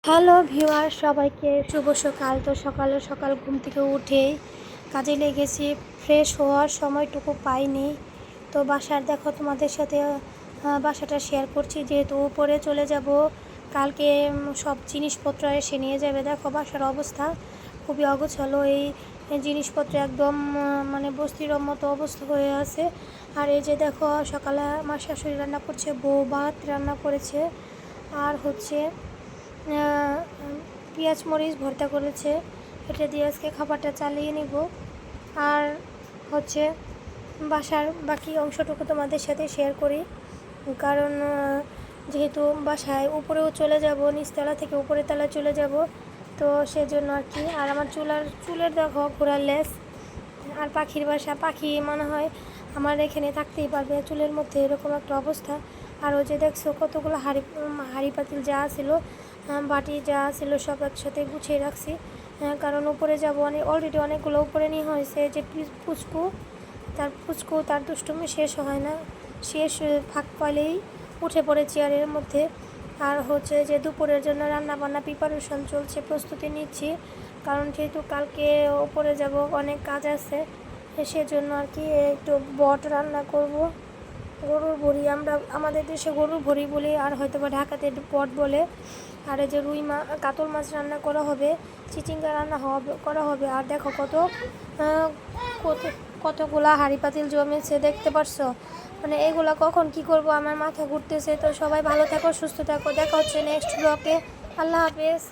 Hello viewer, সবাইকে শুভ সকাল। তো সকাল সকাল ঘুম থেকে উঠেই কাজে লেগেছি। ফ্রেশ হওয়ার সময়টুকু পাইনি। তো বাসার দেখো তোমাদের সাথে বাসাটা শেয়ার করছি, যেহেতু উপরে চলে যাব কালকে। সব জিনিসপত্র এসে নিয়ে যাবে। দেখো বাসার অবস্থা খুবই অগোছালো। এই জিনিসপত্র একদম মানে বস্তির মতো অবস্থা হয়ে আছে। আর এই যে দেখো সকালে আমার শাশুড়ি রান্না করছে, বউ ভাত রান্না করেছে, আর হচ্ছে পেঁয়াজ মরিচ ভর্তা করেছে। এটা দিয়ে আজকে খাবারটা চালিয়ে নিব। আর হচ্ছে বাসার বাকি অংশটুকু তোমাদের সাথে শেয়ার করি, কারণ যেহেতু বাসায় উপরেও চলে যাব, নিচতলা থেকে উপরের তলায় চলে যাব, তো সেজন্য আর কি। আর আমার চুলের দেখো ঘোড়ার লেস। আর পাখির বাসা, পাখি মনে হয় আমার এখানে থাকতেই পারবে, চুলের মধ্যে এরকম একটা অবস্থা। আর ওই যে দেখছো কতগুলো হাঁড়ি পাতিল যা ছিল, বাটি যা ছিল সব একসাথে গুছিয়ে রাখছি, কারণ উপরে যাব। অলরেডি অনেকগুলো উপরে নিয়ে হয়েছে। যে পুচকু তার দুষ্টুমি শেষ হয় না, শেষ ফাঁক পাইলেই উঠে পড়ে চেয়ারের মধ্যে। আর হচ্ছে যে দুপুরের জন্য রান্না বান্না প্রিপারেশন চলছে, প্রস্তুতি নিচ্ছি, কারণ যেহেতু কালকে উপরে যাব, অনেক কাজ আছে, সেজন্য আর কি। একটু বট রান্না করব, গরুর ভুঁড়ি, আমরা আমাদের দেশে গরুর ভুঁড়ি বলি, আর হয়তো বা ঢাকাতে বট বলে। আর এই যে কাতল মাছ রান্না করা হবে, চিচিঙ্গা রান্না করা হবে। আর দেখো কত কতগুলা হাঁড়ি পাতিল জমেছে, দেখতে পারছো? মানে এগুলা কখন কি করব আমার মাথা ঘুরতেছে। তো সবাই ভালো থাকো, সুস্থ থাকো, দেখা হচ্ছে নেক্সট ব্লগে। আল্লাহ হাফেজ।